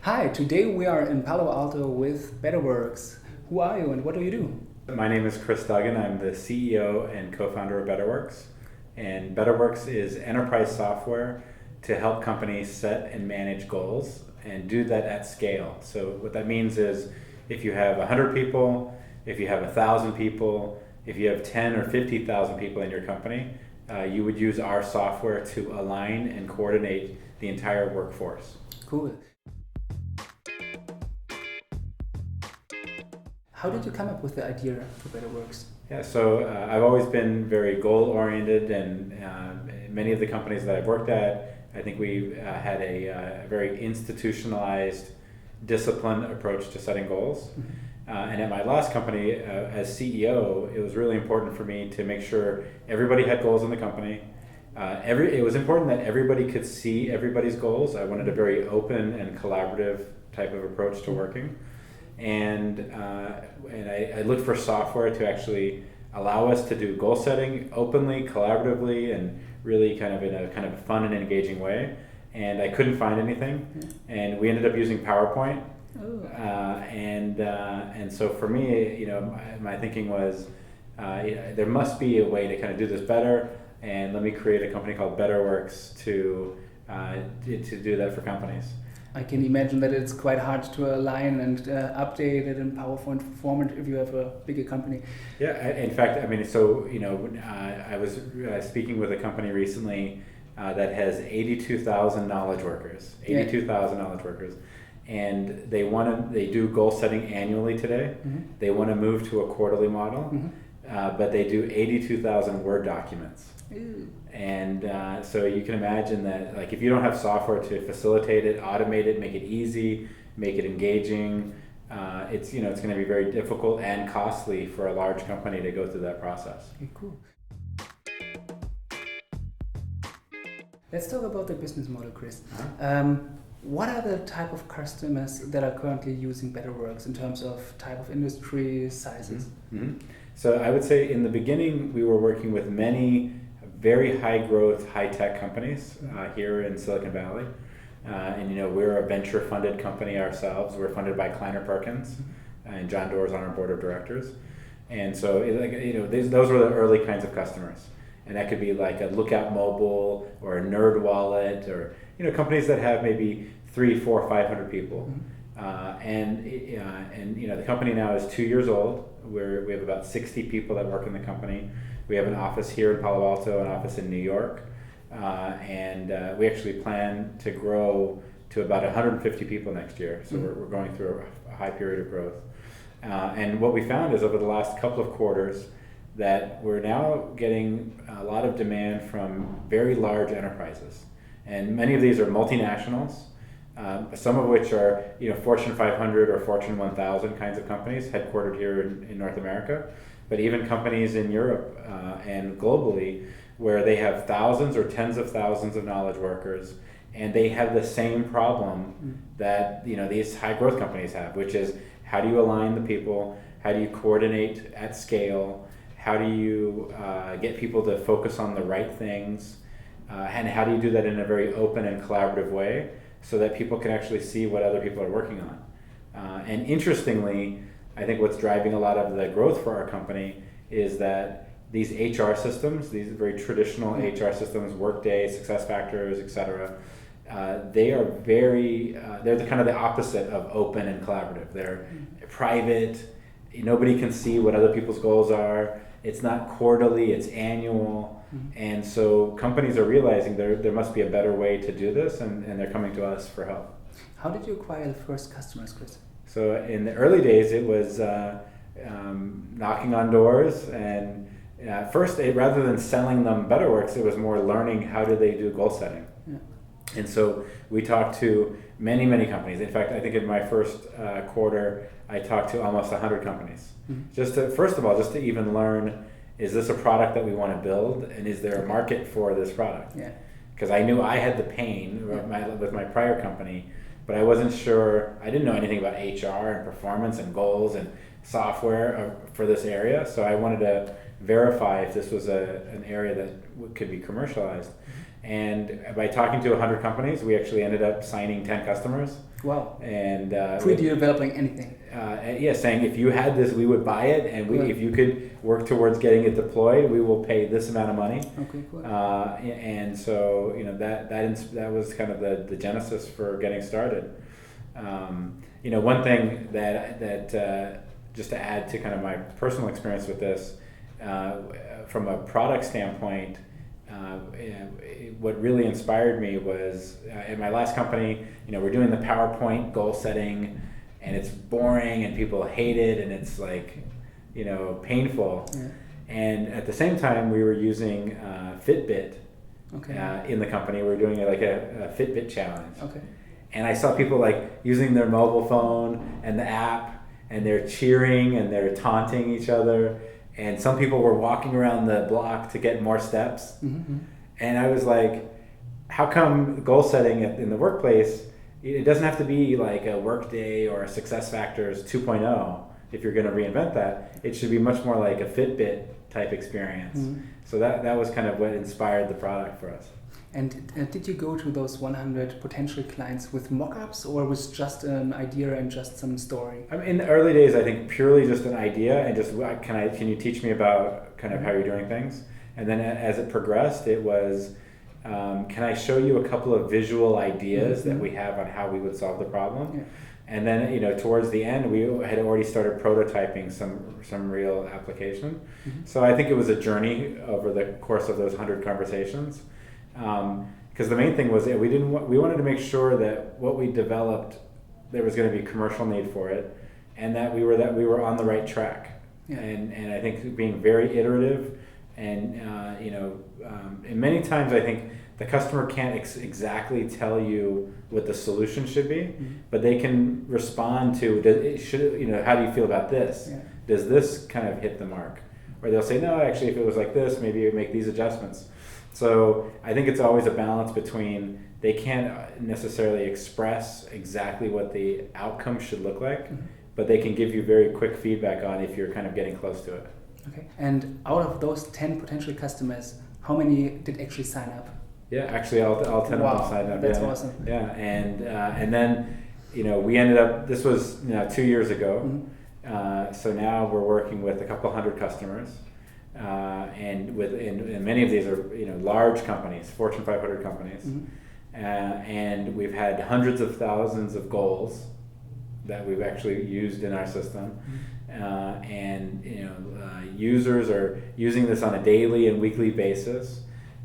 Hi, today we are in Palo Alto with BetterWorks. Who are you and what do you do? My name is Kris Duggan. I'm the CEO and co-founder of BetterWorks. And BetterWorks is enterprise software to help companies set and manage goals and do that at scale. So what that means is if you have 100 people, if you have 1,000 people, if you have 10 or 50,000 people in your company, you would use our software to align and coordinate the entire workforce. Cool. How did you come up with the idea for BetterWorks? Yeah, so I've always been very goal-oriented, and many of the companies that I've worked at, I think we had a very institutionalized, disciplined approach to setting goals. And at my last company, as CEO, it was really important for me to make sure everybody had goals in the company. It was important that everybody could see everybody's goals. I wanted a very open and collaborative type of approach to working. And I looked for software to actually allow us to do goal setting openly, collaboratively, and really kind of in a kind of fun and engaging way. And I couldn't find anything, and we ended up using PowerPoint. And so for me, my thinking was there must be a way to kind of do this better, and let me create a company called BetterWorks to do that for companies. I can imagine that it's quite hard to align and update it in PowerPoint format if you have a bigger company. Yeah, in fact, I mean, so, I was speaking with a company recently that has 82,000 knowledge workers, and they do goal setting annually today. They want to move to a quarterly model, but they do 82,000 Word documents. And so you can imagine that, like, if you don't have software to facilitate it, automate it, make it easy, make it engaging, it's going to be very difficult and costly for a large company to go through that process. Okay, cool. Let's talk about the business model, Kris. What are the type of customers that are currently using BetterWorks in terms of type of industry, sizes? So I would say in the beginning we were working with many very high growth, high tech companies here in Silicon Valley. And we're a venture funded company ourselves. We're funded by Kleiner Perkins, and John Doerr's on our board of directors. And so those were the early kinds of customers. And that could be like a Lookout Mobile or a Nerd Wallet, or companies that have maybe 300, 400, 500 people. And the company now is 2 years old. We have about 60 people that work in the company. We have an office here in Palo Alto, an office in New York, and we actually plan to grow to about 150 people next year. So we're going through a high period of growth. And what we found is over the last couple of quarters that we're now getting a lot of demand from very large enterprises. And many of these are multinationals, some of which are Fortune 500 or Fortune 1000 kinds of companies headquartered here in North America, but even companies in Europe and globally where they have thousands or tens of thousands of knowledge workers, and they have the same problem that these high growth companies have, which is how do you align the people, how do you coordinate at scale, how do you get people to focus on the right things, and how do you do that in a very open and collaborative way so that people can actually see what other people are working on. And interestingly, I think what's driving a lot of the growth for our company is that these HR systems, these very traditional HR systems, Workday, SuccessFactors, etc., they're the kind of the opposite of open and collaborative. They're private. Nobody can see what other people's goals are. It's not quarterly, it's annual. And so companies are realizing there must be a better way to do this, and they're coming to us for help. How did you acquire the first customers, Kris? So in the early days, it was knocking on doors, and first, rather than selling them BetterWorks, it was more learning how do they do goal setting. And so we talked to many, many companies. In fact, I think in my first quarter, I talked to almost 100 companies. First of all, just to even learn, is this a product that we want to build, and is there a market for this product? Because I knew I had the pain with my prior company, but I wasn't sure. I didn't know anything about HR and performance and goals and software for this area, so I wanted to verify if this was an area that could be commercialized. And by talking to 100 companies, we actually ended up signing 10 customers. Wow. And pre-developing anything. Saying if you had this, we would buy it, and if you could work towards getting it deployed, we will pay this amount of money. Okay, cool. And so that was kind of the genesis for getting started. One thing that just to add to kind of my personal experience with this, from a product standpoint, what really inspired me was in my last company, we're doing the PowerPoint goal setting, and it's boring and people hate it, and it's like, painful. Yeah. And at the same time, we were using Fitbit. Okay. In the company. We were doing like a Fitbit challenge. Okay. And I saw people like using their mobile phone and the app, and they're cheering and they're taunting each other. And some people were walking around the block to get more steps. Mm-hmm. And I was like, how come goal setting in the workplace, it doesn't have to be like a Workday or a SuccessFactors 2.0 if you're going to reinvent that. It should be much more like a Fitbit type experience. Mm-hmm. So that was kind of what inspired the product for us. And did you go to those 100 potential clients with mock-ups, or was just an idea and just some story? I mean, in the early days, I think purely just an idea and just can you teach me about kind of how you're doing things? And then as it progressed, it was can I show you a couple of visual ideas that we have on how we would solve the problem? Yeah. And then towards the end, we had already started prototyping some real application. Mm-hmm. So I think it was a journey over the course of those 100 conversations. Because the main thing was that we wanted to make sure that what we developed, there was going to be commercial need for it, and that we were on the right track. Yeah. And I think being very iterative, and and many times I think the customer can't exactly tell you what the solution should be, mm-hmm. but they can respond to how do you feel about this? Yeah. Does this kind of hit the mark? Or they'll say, no, actually, if it was like this, maybe you make these adjustments. So I think it's always a balance between they can't necessarily express exactly what the outcome should look like, mm-hmm. but they can give you very quick feedback on if you're kind of getting close to it. Okay. And out of those 10 potential customers, how many did actually sign up? Yeah, actually all 10 of them signed up. That's awesome. Yeah, and then we ended up. This was 2 years ago, mm-hmm. So now we're working with a couple hundred customers. And many of these are large companies, Fortune 500 companies, mm-hmm. And we've had hundreds of thousands of goals that we've actually used in our system, mm-hmm. And users are using this on a daily and weekly basis,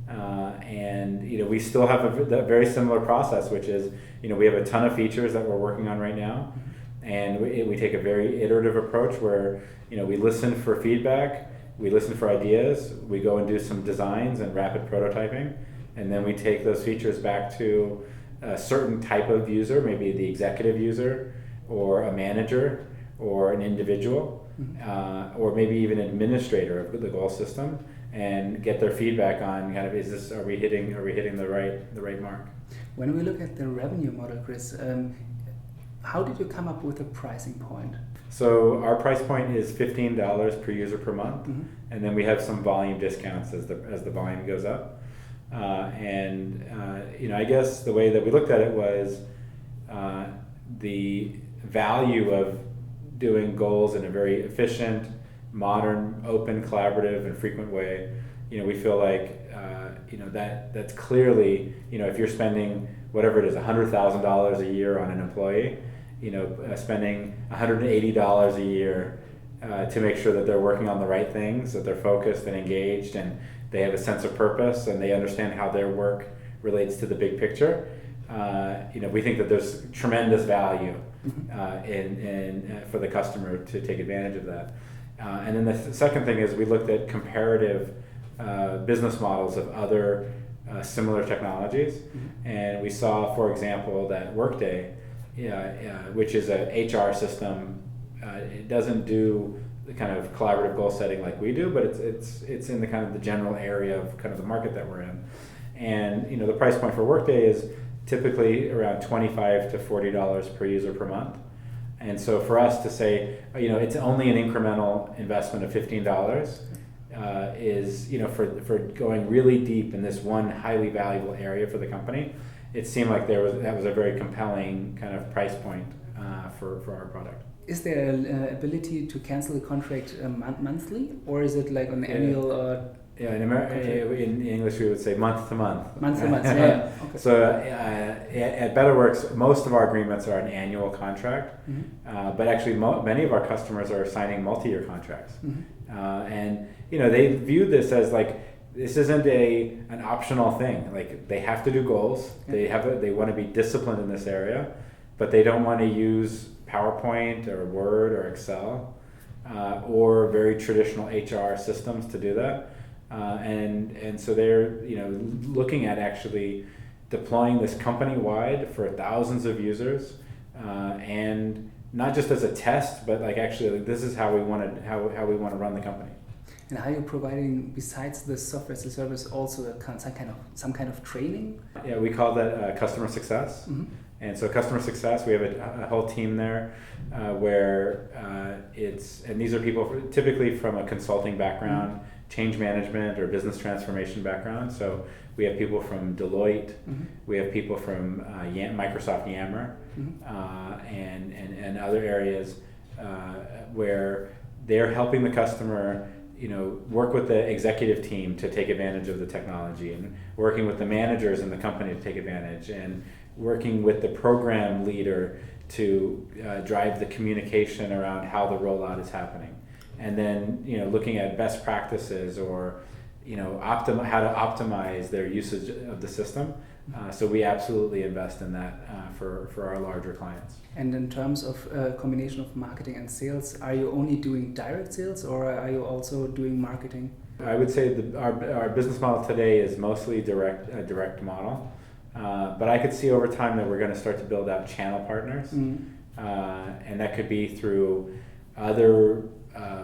and we still have a very similar process, which is we have a ton of features that we're working on right now, mm-hmm. and we take a very iterative approach where we listen for feedback. We listen for ideas, we go and do some designs and rapid prototyping, and then we take those features back to a certain type of user, maybe the executive user, or a manager, or an individual, mm-hmm. Or maybe even an administrator of the goal system, and get their feedback on kind of are we hitting the right mark? When we look at the revenue model, Kris, how did you come up with a pricing point? So our price point is $15 per user per month, mm-hmm. and then we have some volume discounts as the volume goes up. I guess the way that we looked at it was the value of doing goals in a very efficient, modern, open, collaborative, and frequent way. We feel like that's clearly if you're spending whatever it is, $100,000 a year on an employee. Spending $180 a year to make sure that they're working on the right things, that they're focused and engaged, and they have a sense of purpose, and they understand how their work relates to the big picture. We think that there's tremendous value in for the customer to take advantage of that. And then the second thing is we looked at comparative business models of other similar technologies, mm-hmm. and we saw, for example, that Workday, which is a HR system, it doesn't do the kind of collaborative goal setting like we do, but it's in the kind of the general area of kind of the market that we're in. And the price point for Workday is typically around $25 to $40 per user per month. And so for us to say, it's only an incremental investment of $15, is, for going really deep in this one highly valuable area for the company, it seemed like that was a very compelling kind of price point for our product. Is there an ability to cancel the contract monthly, or is it like an annual? In English we would say month to month. Month to month, yeah. Okay. So at BetterWorks, most of our agreements are an annual contract, but actually many of our customers are signing multi-year contracts, and they view this as like, this isn't an optional thing. Like, they have to do goals. Yeah. They want to be disciplined in this area, but they don't want to use PowerPoint or Word or Excel or very traditional HR systems to do that. And so they're looking at actually deploying this company-wide for thousands of users, and not just as a test, but like actually this is how we want to run the company. And are you providing, besides the software as a service, also some kind of training? Yeah, we call that customer success. And so customer success, we have a whole team there where and these are people typically from a consulting background, change management or business transformation background. So we have people from Deloitte, we have people from Microsoft Yammer, and other areas where they're helping the customer work with the executive team to take advantage of the technology, and working with the managers in the company to take advantage, and working with the program leader to drive the communication around how the rollout is happening. And then, looking at best practices or, how to optimize their usage of the system. So we absolutely invest in that for our larger clients. And in terms of combination of marketing and sales, are you only doing direct sales, or are you also doing marketing? I would say our business model today is mostly a direct model. But I could see over time that we're going to start to build out channel partners. And that could be through other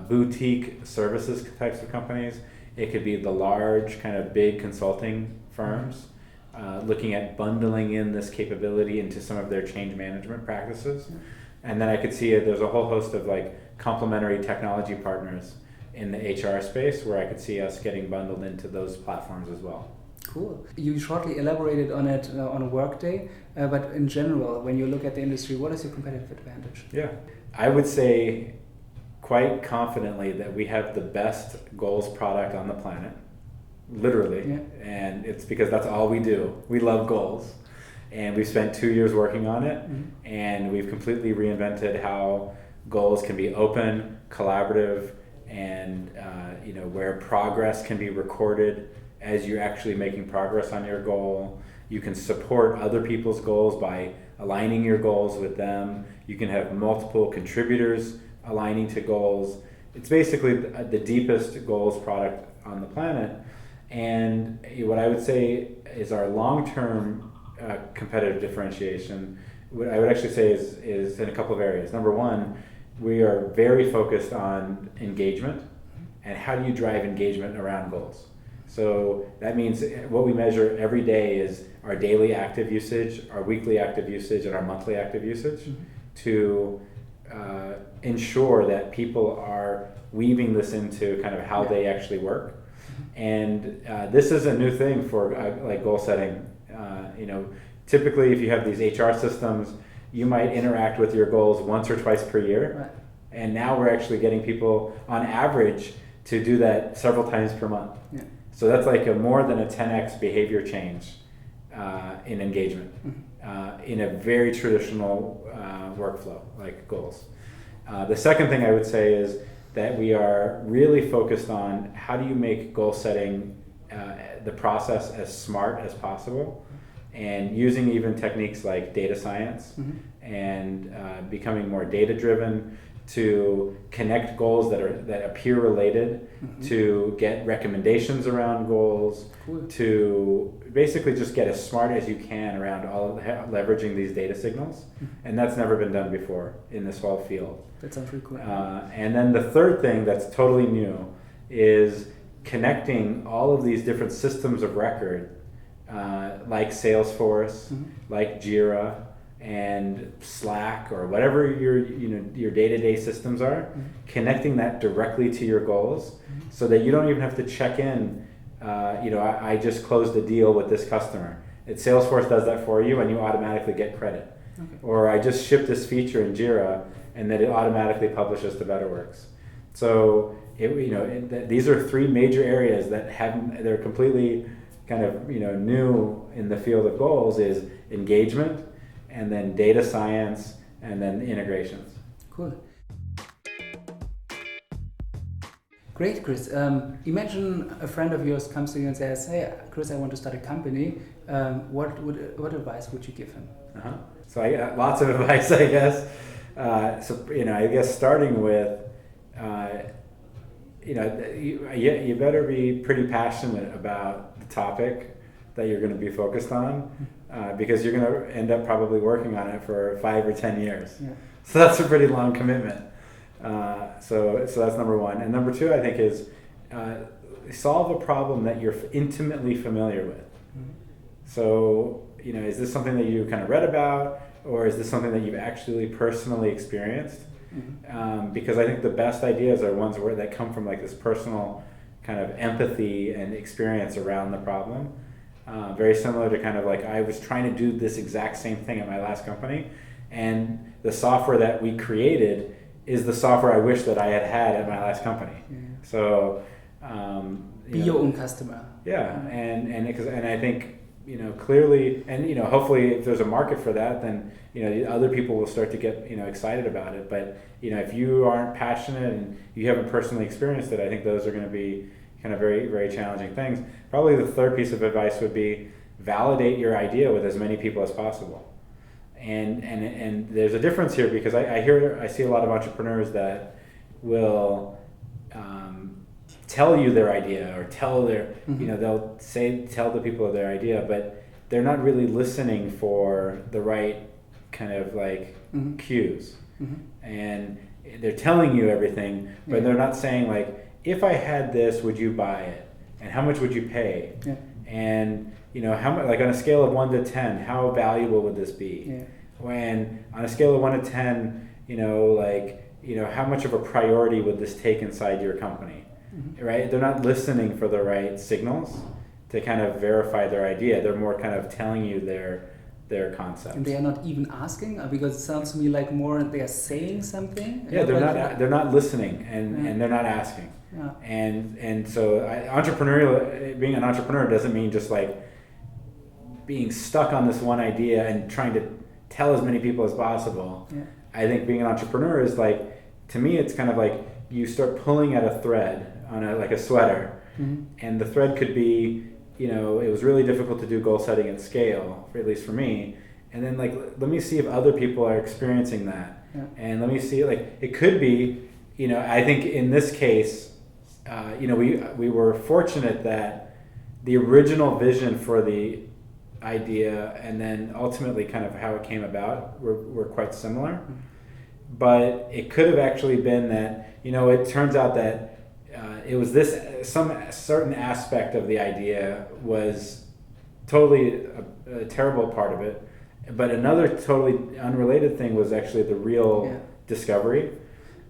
boutique services types of companies. It could be the large kind of big consulting firms looking at bundling in this capability into some of their change management practices. And then I could see there's a whole host of like complementary technology partners in the HR space where I could see us getting bundled into those platforms as well. Cool. You shortly elaborated on it on a Workday, but in general, when you look at the industry, what is your competitive advantage? Yeah, I would say quite confidently that we have the best goals product on the planet, literally, and it's because that's all we do. We love goals, and we've spent 2 years working on it, and we've completely reinvented how goals can be open, collaborative, and where progress can be recorded as you're actually making progress on your goal. You can support other people's goals by aligning your goals with them. You can have multiple contributors aligning to goals. It's basically the deepest goals product on the planet. And what I would say is our long-term competitive differentiation, what I would actually say is in a couple of areas. Number one, we are very focused on engagement and how do you drive engagement around goals. So that means what we measure every day is our daily active usage, our weekly active usage, and our monthly active usage to ensure that people are weaving this into kind of how they actually work. And this is a new thing for like goal setting. Typically if you have these HR systems, you might interact with your goals once or twice per year. Right. And now we're actually getting people on average to do that several times per month. Yeah. So that's like more than a 10x behavior change in engagement in a very traditional workflow like goals. The second thing I would say is that we are really focused on how do you make goal setting the process as smart as possible, and using even techniques like data science and becoming more data driven to connect goals that appear related, to get recommendations around goals, to basically just get as smart as you can around leveraging these data signals. And that's never been done before in this whole field. That sounds pretty cool. And then the third thing that's totally new is connecting all of these different systems of record like Salesforce, like Jira, and Slack or whatever your day-to-day systems are, connecting that directly to your goals, so that you don't even have to check in. I just closed a deal with this customer. Salesforce does that for you, and you automatically get credit. Okay. Or I just shipped this feature in Jira, and then it automatically publishes to BetterWorks. So these are three major areas that they're completely kind of new in the field of goals: is engagement, and then data science, and then integrations. Cool. Great, Kris. Imagine a friend of yours comes to you and says, "Hey, Kris, I want to start a company." What advice would you give him? So I got lots of advice, I guess. I guess starting with, you better be pretty passionate about the topic that you're going to be focused on, because you're going to end up probably working on it for 5 or 10 years. Yeah. So that's a pretty long commitment. So that's number one. And number two, I think, is solve a problem that you're intimately familiar with. So, is this something that you kind of read about, or is this something that you've actually personally experienced? Because I think the best ideas are ones that come from like this personal kind of empathy and experience around the problem. Very similar to kind of like, I was trying to do this exact same thing at my last company, and the software that we created is the software I wish that I had at my last company. Yeah. So be your own customer. Yeah, and I think clearly, and hopefully if there's a market for that, then other people will start to get excited about it. But if you aren't passionate and you haven't personally experienced it, I think those are going to be kind of very, very challenging things. Probably the third piece of advice would be validate your idea with as many people as possible. And there's a difference here, because I see a lot of entrepreneurs that will tell you their idea, or tell their they'll tell the people their idea, but they're not really listening for the right kind of like cues. And they're telling you everything, but they're not saying like, if I had this, would you buy it, and how much would you pay? And how much, like on a scale of 1 to 10, how valuable would this be? When on a scale of 1 to 10, how much of a priority would this take inside your company? Right? They're not listening for the right signals to kind of verify their idea. They're more kind of telling you their concept. And they are not even asking, because it sounds to me like more they are saying something. Yeah, they're not listening, and they're not asking. Yeah. And so being an entrepreneur doesn't mean just like being stuck on this one idea and trying to tell as many people as possible. Yeah. I think being an entrepreneur is like, to me, it's kind of like you start pulling at a thread on a sweater, and the thread could be, it was really difficult to do goal setting at scale, at least for me. And then like, let me see if other people are experiencing that. Yeah. And let me see, like, it could be, I think in this case, we were fortunate that the original vision for the idea and then ultimately kind of how it came about were quite similar. But it could have actually been that, it turns out that it was some certain aspect of the idea was totally a terrible part of it, but another totally unrelated thing was actually the real discovery.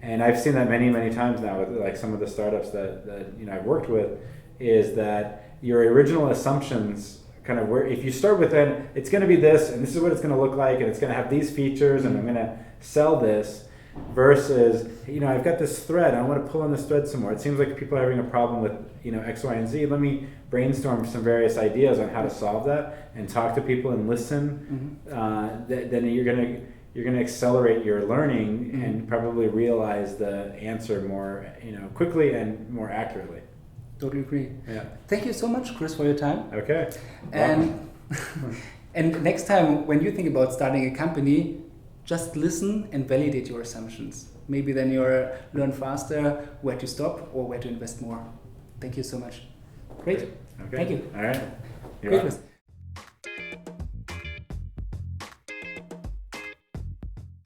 And I've seen that many, many times now with like some of the startups that I've worked with, is that your original assumptions kind of if you start with it's going to be this, and this is what it's going to look like, and it's going to have these features, and I'm going to sell this, versus, I've got this thread, I want to pull on this thread some more. It seems like people are having a problem with, X, Y, and Z. Let me brainstorm some various ideas on how to solve that, and talk to people and listen. Then you're going to accelerate your learning and probably realize the answer more, quickly and more accurately. Totally agree. Yeah. Thank you so much, Kris, for your time. Okay. And next time when you think about starting a company, just listen and validate your assumptions. Maybe then you'll learn faster where to stop or where to invest more. Thank you so much. Great. Okay. Thank you. All right. Great, Kris.